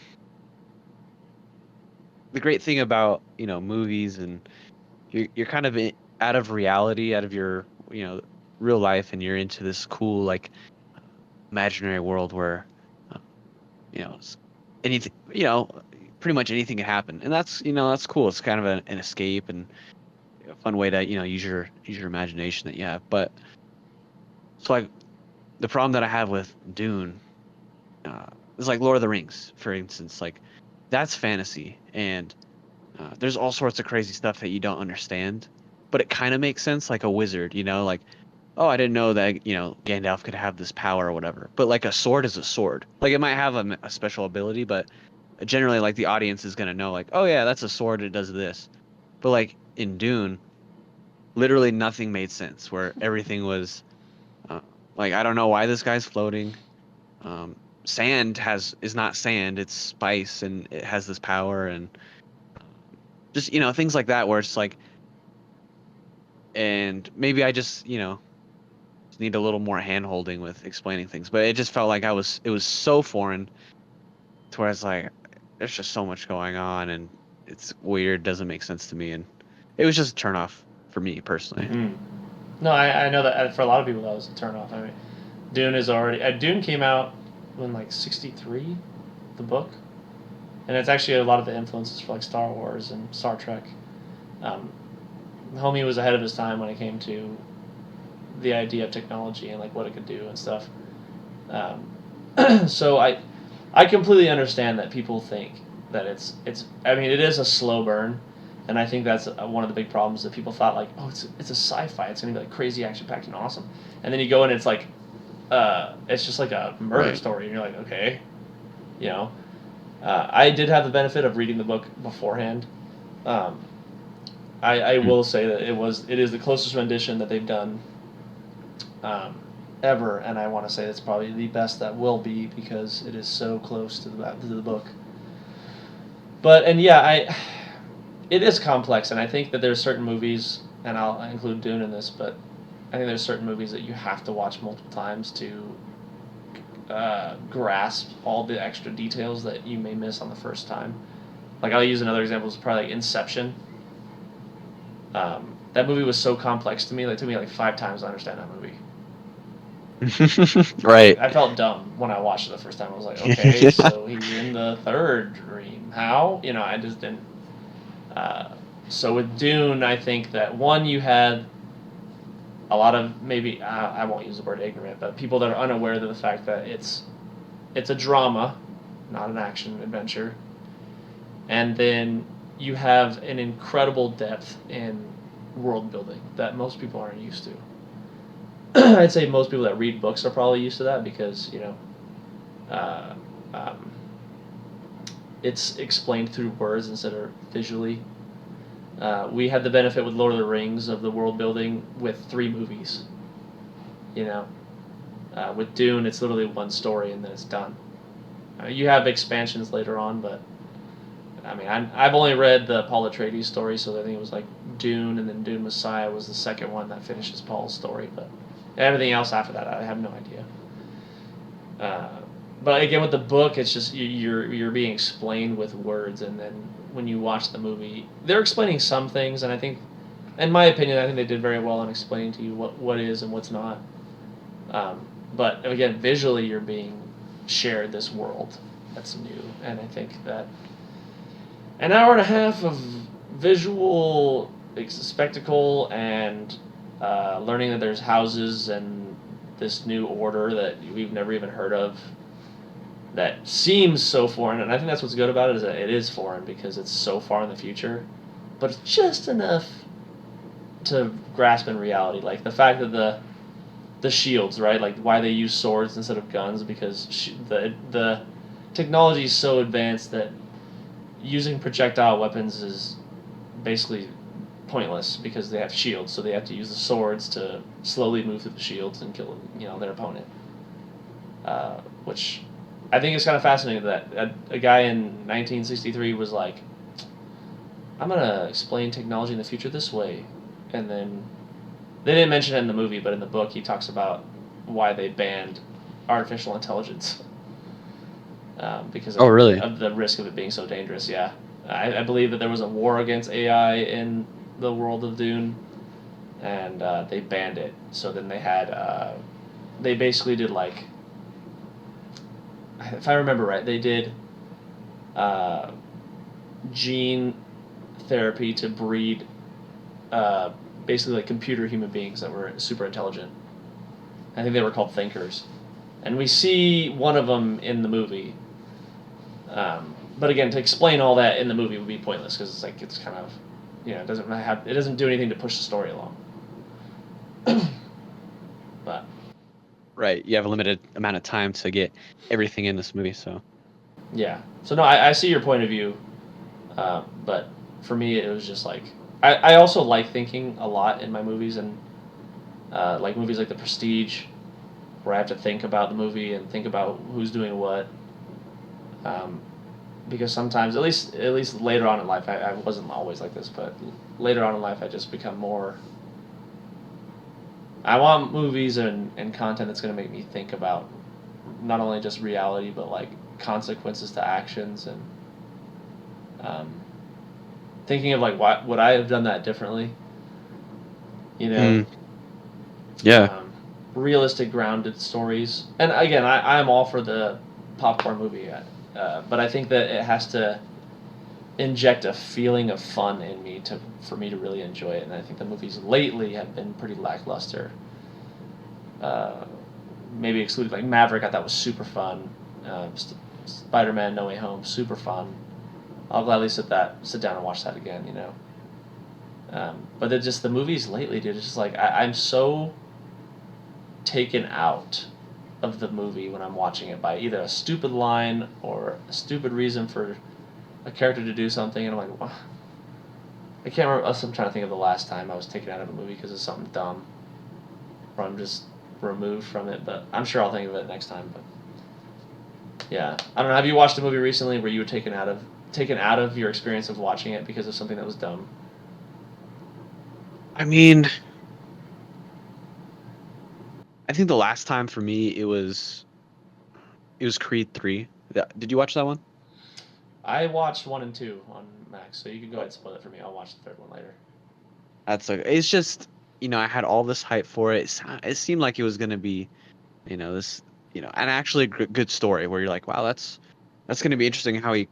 S3: great thing about movies, and you're kind of out of reality, out of your real life, and you're into this cool like imaginary world where anything pretty much anything can happen, and that's cool. It's kind of an escape and a fun way to use your imagination that you have. But so like the problem that I have with Dune is like Lord of the Rings, for instance. Like that's fantasy, and there's all sorts of crazy stuff that you don't understand, but it kind of makes sense. Like a wizard, like, oh, I didn't know that Gandalf could have this power or whatever. But like a sword is a sword. Like it might have a special ability, but generally like the audience is gonna know like, oh yeah, that's a sword. It does this. But like in Dune, literally nothing made sense. Where everything was like, I don't know why this guy's floating. Sand is not sand. It's spice, and it has this power, and just things like that. Where it's like, and maybe I just need a little more hand holding with explaining things. But it just felt like it was so foreign to where it's like, there's just so much going on, and it's weird, doesn't make sense to me, and it was just a turn off for me personally.
S4: Mm-hmm. No, I know that for a lot of people that was a turn off. I mean, Dune came out in like '63, the book, and it's actually a lot of the influences for like Star Wars and Star Trek. Homie was ahead of his time when it came to the idea of technology and like what it could do and stuff. So I completely understand that people think that it's. I mean, it is a slow burn, and I think that's one of the big problems that people thought like, oh, it's a sci-fi. It's gonna be like crazy action packed and awesome, and then you go and it's like, it's just like a murder story, and you're like, okay, I did have the benefit of reading the book beforehand. I will say that it is the closest rendition that they've done ever, and I want to say it's probably the best that will be because it is so close to the book. But and yeah, it is complex, and I think that there's certain movies, and I'll include Dune in this, but I think there's certain movies that you have to watch multiple times to grasp all the extra details that you may miss on the first time. Like I'll use another example, is probably like Inception. That movie was so complex to me. Like, it took me like 5 times to understand that movie.
S3: Right.
S4: I felt dumb when I watched it the first time. I was like, okay, so he's in the third dream. How? You know, I just didn't. So with Dune, I think that one, you had a lot of maybe I won't use the word ignorant, but people that are unaware of the fact that it's a drama, not an action adventure, and then you have an incredible depth in world building that most people aren't used to. I'd say most people that read books are probably used to that because, you know, it's explained through words instead of visually. We had the benefit with Lord of the Rings of the world building with 3 movies. You know, with Dune, it's literally one story and then it's done. You have expansions later on, but I mean, I've only read the Paul Atreides story, so I think it was like Dune, and then Dune Messiah was the second one that finishes Paul's story. But everything else after that, I have no idea. But again, with the book, it's just you're being explained with words, and then when you watch the movie, they're explaining some things, and I think, in my opinion, I think they did very well in explaining to you what is and what's not. But again, visually, you're being shared this world that's new, and I think that an hour and a half of visual spectacle and learning that there's houses and this new order that we've never even heard of that seems so foreign, and I think that's what's good about it, is that it is foreign because it's so far in the future, but it's just enough to grasp in reality. Like the fact that the shields, right? Like why they use swords instead of guns, because the technology is so advanced that using projectile weapons is basically pointless because they have shields, so they have to use the swords to slowly move through the shields and kill, you know, their opponent. Which I think is kind of fascinating that a guy in 1963 was like, I'm gonna explain technology in the future this way, and then they didn't mention it in the movie, but in the book he talks about why they banned artificial intelligence. Because of,
S3: really?
S4: of the risk of it being so dangerous, yeah. I believe that there was a war against AI in the world of Dune, and they banned it. So then they had, they basically did like, if I remember right, they did gene therapy to breed basically like computer human beings that were super intelligent. I think they were called thinkers. And we see one of them in the movie. But again, to explain all that in the movie would be pointless because it's like it's kind of, you know, it doesn't do anything to push the story along. But
S3: Right. You have a limited amount of time to get everything in this movie, so.
S4: yeah, so no, I see your point of view, but for me it was just like I also like thinking a lot in my movies, and like movies like The Prestige, where I have to think about the movie and think about who's doing what. Because sometimes, at least later on in life, I wasn't always like this, but later on in life, I just become more. I want movies and content that's going to make me think about not only just reality, but like consequences to actions, and thinking of like would I have done that differently? You know.
S3: Yeah.
S4: Realistic, grounded stories, and again, I'm all for the popcorn movie. But I think that it has to inject a feeling of fun in me for me to really enjoy it. And I think the movies lately have been pretty lackluster. Maybe excluding like Maverick, I thought was super fun. Spider-Man: No Way Home, super fun. I'll gladly sit down and watch that again. You know. But they're just the movies lately, dude. It's just like I'm so taken out of the movie when I'm watching it by either a stupid line or a stupid reason for a character to do something, and I'm like, wow. I can't remember. I'm trying to think of the last time I was taken out of a movie because of something dumb, or I'm just removed from it, but I'm sure I'll think of it next time. But yeah, I don't know. Have you watched a movie recently where you were taken out of your experience of watching it because of something that was dumb?
S3: I mean, I think the last time for me it was Creed 3. Did you watch that one?
S4: I watched 1 and 2 on Max, so you can go ahead and spoil it for me. I'll watch the third one later.
S3: That's like it's just I had all this hype for it. It seemed like it was gonna be this and actually a good story where you're like, wow, that's gonna be interesting how he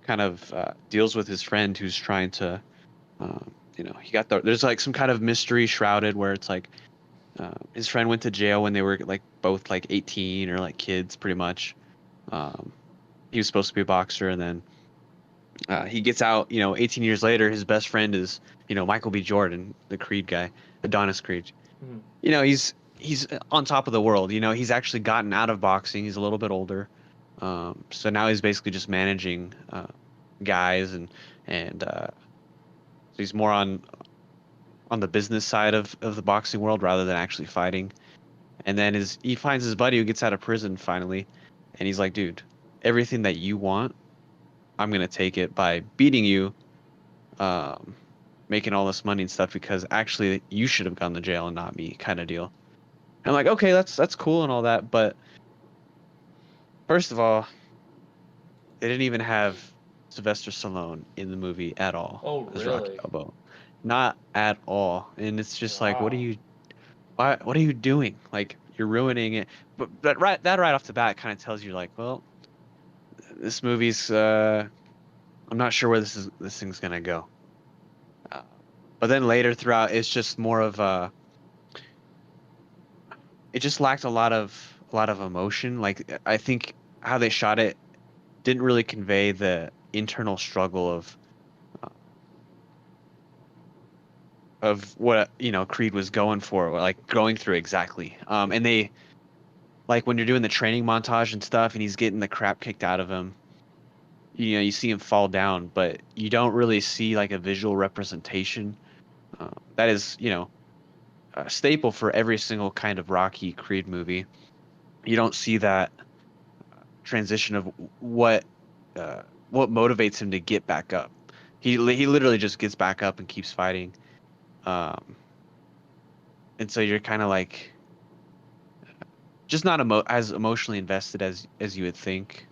S3: kind of deals with his friend who's trying to he got there's like some kind of mystery shrouded where it's like his friend went to jail when they were like both like 18 or like kids pretty much. Um, he was supposed to be a boxer, and then he gets out. 18 years later, his best friend is Michael B. Jordan, the Creed guy, Adonis Creed.
S4: Mhm.
S3: He's on top of the world. He's actually gotten out of boxing. He's a little bit older, so now he's basically just managing guys and so he's more on the business side of the boxing world rather than actually fighting. And then he finds his buddy who gets out of prison finally, and he's like, dude, everything that you want, I'm gonna take it by beating you, um, making all this money and stuff because actually you should have gone to jail and not me, kind of deal. And I'm like, okay, that's cool and all that, but first of all, they didn't even have Sylvester Stallone in the movie at all
S4: Oh,
S3: as Rocky
S4: really?
S3: Balboa, not at all. And it's just like,
S4: Wow.
S3: what are you doing? Like you're ruining it. But right off the bat kind of tells you like, well, this movie's I'm not sure where this thing's gonna go. Uh, but then later throughout, it's just more of it just lacked a lot of emotion. Like I think how they shot it didn't really convey the internal struggle of what Creed was going for, or like going through exactly. And they like when you're doing the training montage and stuff, and he's getting the crap kicked out of him. You see him fall down, but you don't really see like a visual representation. That is, a staple for every single kind of Rocky Creed movie. You don't see that transition of uh, what motivates him to get back up. He literally just gets back up and keeps fighting. Um, and so you're kind of like just not as emotionally invested as you would think.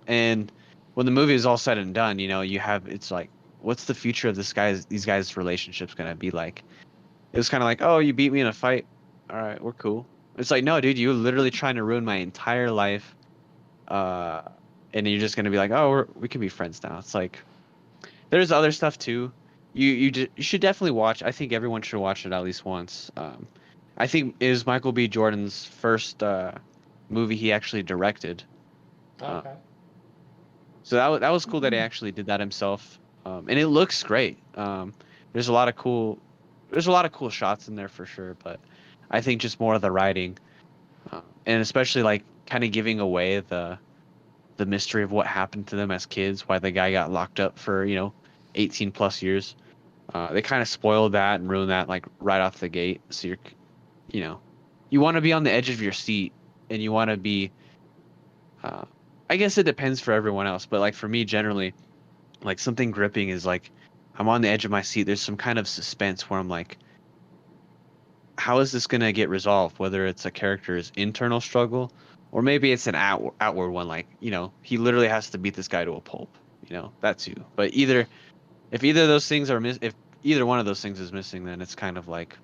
S3: And when the movie is all said and done, it's like, what's the future of these guys' relationships gonna be like? It was kind of like, oh, you beat me in a fight, all right, we're cool. It's like, no, dude, you were literally trying to ruin my entire life, uh, and you're just gonna be like, oh, we can be friends now. It's like there's other stuff too. You should definitely watch. I think everyone should watch it at least once. I think it was Michael B. Jordan's first movie he actually directed. Uh,
S4: Okay.
S3: so that was cool that he actually did that himself, and it looks great. There's a lot of cool there's a lot of cool shots in there for sure, but I think just more of the writing, and especially like kind of giving away the mystery of what happened to them as kids, why the guy got locked up for 18 plus years. They kind of spoiled that and ruined that like right off the gate. So you know, you want to be on the edge of your seat, and you want to be. Uh, I guess it depends for everyone else, but like for me, generally, like something gripping is like I'm on the edge of my seat. There's some kind of suspense where I'm like, how is this gonna get resolved? Whether it's a character's internal struggle, or maybe it's an outward one. Like he literally has to beat this guy to a pulp. That too. But if either of those things if either one of those things is missing, then it's kind of like,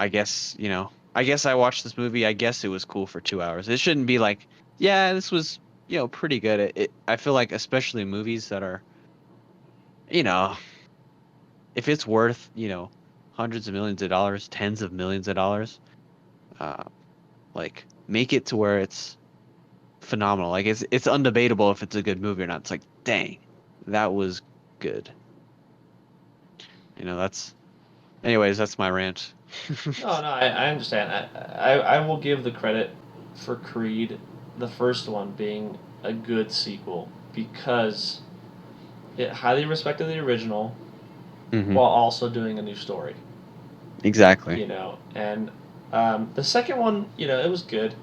S3: I guess I watched this movie. I guess it was cool for 2 hours. It shouldn't be like, yeah, this was pretty good. I feel like especially movies that are, you know, if it's worth hundreds of millions of dollars, tens of millions of dollars, uh, like make it to where it's phenomenal. Like it's undebatable if it's a good movie or not. It's like, dang, that was good. That's. Anyways, that's my rant.
S4: No, no, I understand. I will give the credit for Creed, the first one, being a good sequel because it highly respected the original
S3: Hmm.
S4: while also doing a new story.
S3: Exactly.
S4: you know. And the second one, you know, it was good.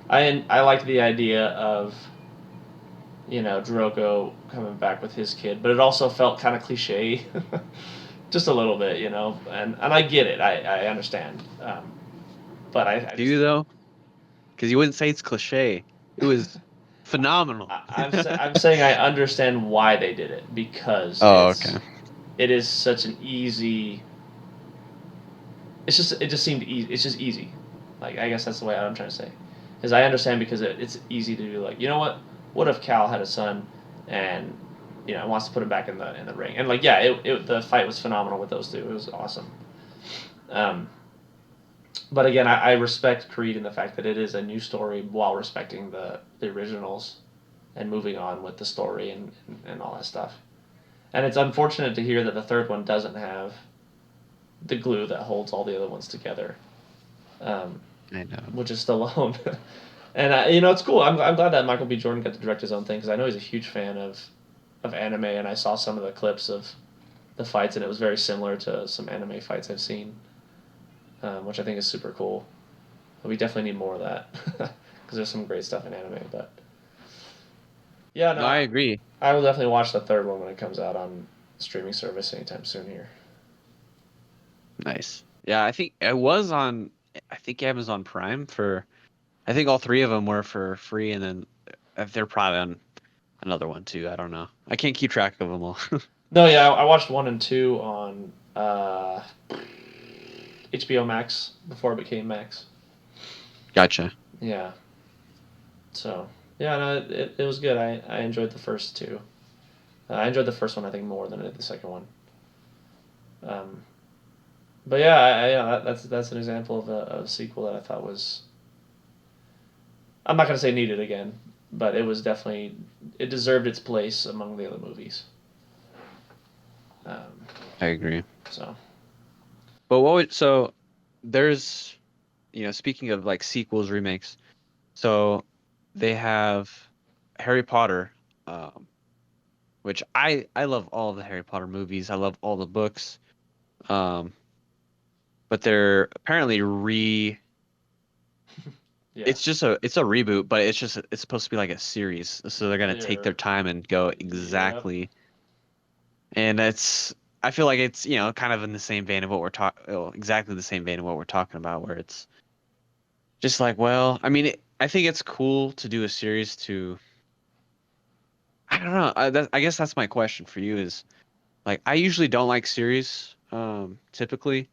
S4: I liked the idea of, you know, Drogo coming back with his kid, but it also felt kind of cliche, just a little bit, you know. And I get it, I understand, but I
S3: Do
S4: just
S3: you though? Because you wouldn't say it's cliche. It was phenomenal.
S4: I'm saying I understand why they did it because
S3: Oh, okay.
S4: it is such an easy. It just seemed easy. It's just easy. Like I guess that's the way I'm trying to say, is I understand because it's easy to be like, you know what? What if Cal had a son, and you know wants to put him back in the ring, and like yeah, the fight was phenomenal with those two. It was awesome. Um, but again, I respect Creed in the fact that it is a new story while respecting the originals and moving on with the story and all that stuff. And it's unfortunate to hear that the third one doesn't have the glue that holds all the other ones together, um,
S3: I know.
S4: which is Stallone. And you know, it's cool. I'm glad that Michael B. Jordan got to direct his own thing because I know he's a huge fan of anime, and I saw some of the clips of the fights, and it was very similar to some anime fights I've seen, which I think is super cool. But we definitely need more of that because there's some great stuff in anime. But yeah,
S3: No, I
S4: no,
S3: agree.
S4: I will definitely watch the third one when it comes out on streaming service anytime soon here.
S3: Nice. Yeah, I think it was on. I think Amazon Prime for. I think all three of them were for free, and then they're probably on another one too. I don't know. I can't keep track of them all.
S4: No, yeah, I watched one and two on HBO Max before it became Max.
S3: Gotcha.
S4: Yeah. So yeah, no, it was good. I enjoyed the first two. I enjoyed the first one I think more than I did the second one. Um, but yeah, yeah, that's an example of a sequel that I thought was. I'm not gonna say needed again, but it was definitely it deserved its place among the other movies. Um,
S3: I agree.
S4: so
S3: But what would so there's speaking of like sequels, remakes, so they have Harry Potter, um, which I love all the Harry Potter movies. I love all the books. Um, but they're apparently
S4: yeah,
S3: it's a reboot, but it's supposed to be like a series. So they're gonna take
S4: they're
S3: their time and go
S4: yep.
S3: exactly. And I feel like it's kind of in the same vein of what we're talking, exactly the same vein of what we're talking about, where it's just like, well, I mean, I think it's cool to do a series to. I don't know. I guess that's my question for you is like I usually don't like series, typically.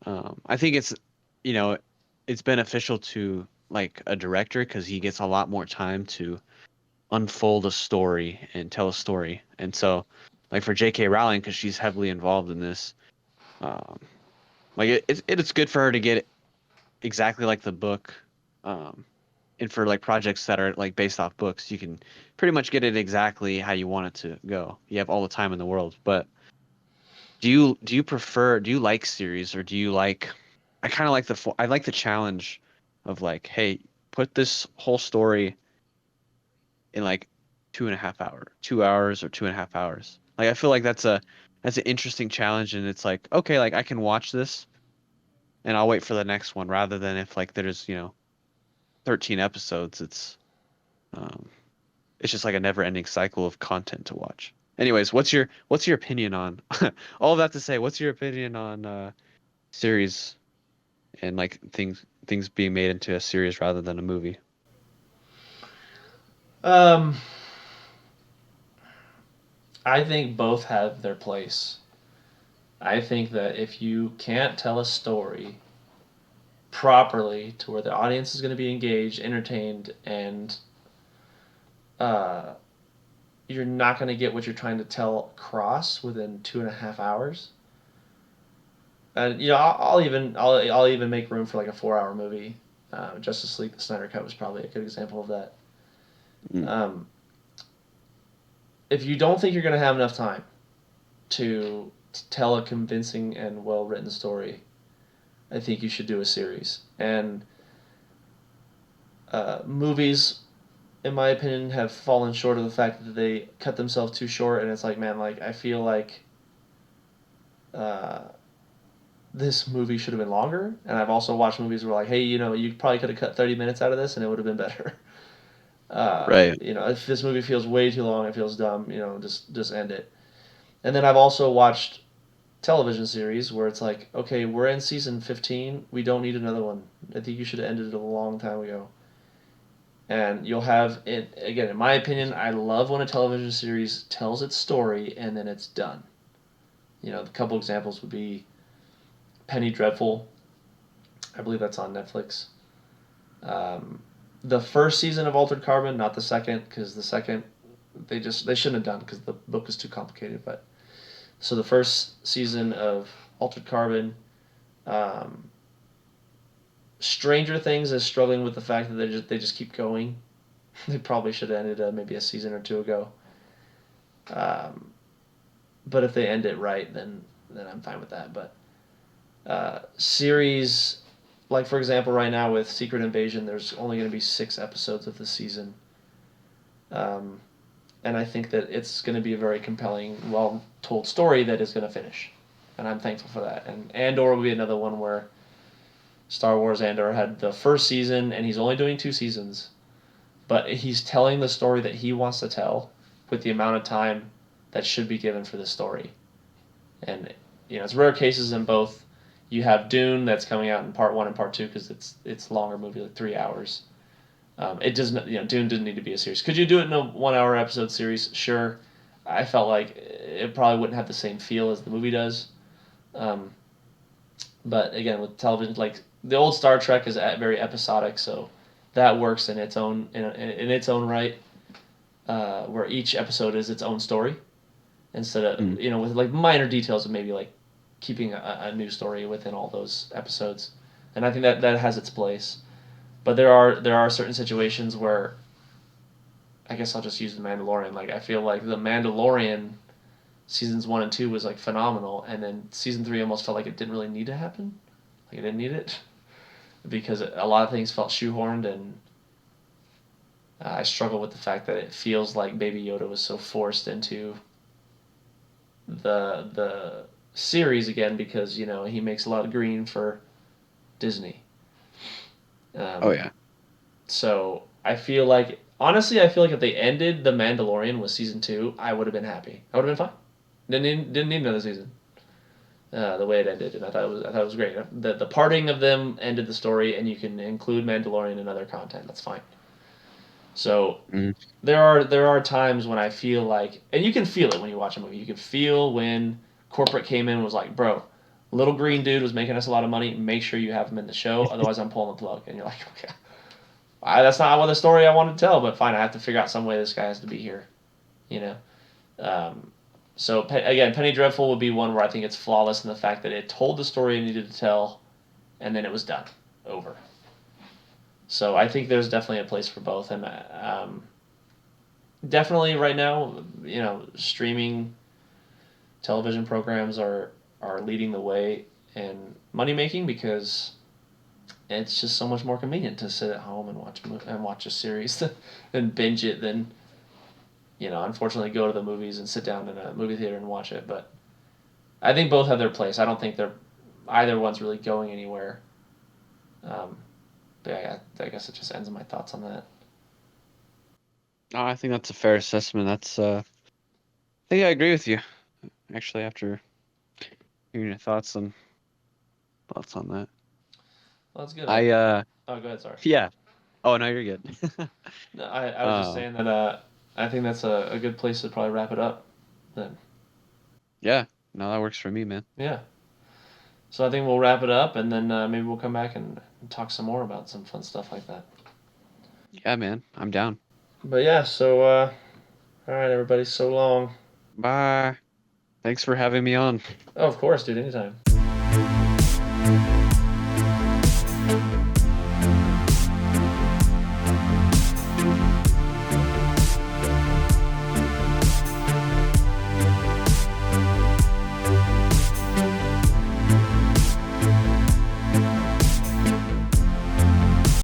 S3: I think you know, it's beneficial to like a director because he gets a lot more time to unfold a story and tell a story. And so, like for J.K. Rowling, because she's heavily involved in this, um, like it's good for her to get exactly like the book. Um, and for like projects that are like based off books, you can pretty much get it exactly how you want it to go. You have all the time in the world. But do you like series or do you like I kind of like I like the challenge of like, hey, put this whole story in like 2.5 hours, 2 hours or 2.5 hours. Like I feel like that's an interesting challenge and it's like, okay, like I can watch this and I'll wait for the next one rather than if like there's, 13 episodes, um it's just like a never-ending cycle of content to watch. Anyways, what's your opinion on all of that to say, what's your opinion on series and like things being made into a series rather than a movie?
S4: Um, I think both have their place. I think that if you can't tell a story properly to where the audience is going to be engaged, entertained, and uh, you're not going to get what you're trying to tell across within 2.5 hours. And you know, I'll even make room for like a 4 hour movie. Justice League: The Snyder Cut was probably a good example of that.
S3: Mm,
S4: Um, if you don't think you're going to have enough time to tell a convincing and well written story, I think you should do a series. And movies, in my opinion, have fallen short of the fact that they cut themselves too short. And it's like, man, like I feel like uh, this movie should have been longer, and I've also watched movies where like, hey, you probably could have cut 30 minutes out of this and it would have been better.
S3: Right.
S4: If this movie feels way too long, it feels dumb, just end it. And then I've also watched television series where it's like, okay, we're in season 15, we don't need another one. I think you should have ended it a long time ago. And you'll have it again, in my opinion, I love when a television series tells its story and then it's done. A couple examples would be Penny Dreadful. I believe that's on Netflix. The first season of Altered Carbon, not the second, because the second they shouldn't have done because the book is too complicated. But so the first season of Altered Carbon, Stranger Things is struggling with the fact that they just keep going. They probably should have ended maybe a season or two ago. But if they end it right, then I'm fine with that. But series, like for example, right now with Secret Invasion, there's only going to be 6 episodes of the season. And I think that it's going to be a very compelling, well-told story that is going to finish. And I'm thankful for that. And Andor will be another one where Star Wars Andor had the first season, and he's only doing 2 seasons. But he's telling the story that he wants to tell with the amount of time that should be given for this story. And, it's rare cases in both. You have Dune that's coming out in part 1 and part 2 because it's longer movie, like 3 hours. It doesn't, Dune didn't need to be a series. Could you do it in a 1-hour episode series? Sure. I felt like it probably wouldn't have the same feel as the movie does. But again, with television, like the old Star Trek is very episodic, so that works in its own in its own right. Where each episode is its own story, instead of with like minor details of maybe like keeping a new story within all those episodes, and I think that has its place. But there are certain situations where I guess I'll just use The Mandalorian. Like I feel like The Mandalorian seasons 1 and 2 was like phenomenal, and then season 3 almost felt like it didn't really need to happen. Like it didn't need it because a lot of things felt shoehorned, and I struggle with the fact that it feels like Baby Yoda was so forced into the series again because he makes a lot of green for Disney.
S3: Oh yeah.
S4: So I feel like honestly, if they ended The Mandalorian with season 2, I would have been happy. I would have been fine. Didn't need another season. The way it ended, and I thought it was great. The parting of them ended the story, and you can include Mandalorian in other content. That's fine. So there are times when I feel like, and you can feel it when you watch a movie. You can feel when corporate came in and was like, bro, little green dude was making us a lot of money. Make sure you have him in the show, otherwise I'm pulling the plug. And you're like, okay, that's not what the story I wanted to tell, but fine, I have to figure out some way this guy has to be here, So again, Penny Dreadful would be one where I think it's flawless in the fact that it told the story it needed to tell, and then it was done, over. So I think there's definitely a place for both, and definitely right now, streaming television programs are leading the way in money making because it's just so much more convenient to sit at home and watch a series and binge it than unfortunately go to the movies and sit down in a movie theater and watch it. But I think both have their place. I don't think either one's really going anywhere. But yeah, I guess it just ends my thoughts on that.
S3: No, I think that's a fair assessment. I think I agree with you. Actually, after hearing your thoughts on that.
S4: Well, that's good.
S3: Oh,
S4: go ahead. Sorry.
S3: Yeah. Oh no, you're good.
S4: No, I was just saying that I think that's a good place to probably wrap it up. Then.
S3: Yeah. No, that works for me, man.
S4: Yeah. So I think we'll wrap it up, and then maybe we'll come back and talk some more about some fun stuff like that.
S3: Yeah, man. I'm down.
S4: But yeah, so all right, everybody. So long.
S3: Bye. Thanks for having me on.
S4: Oh, of course, dude. Anytime.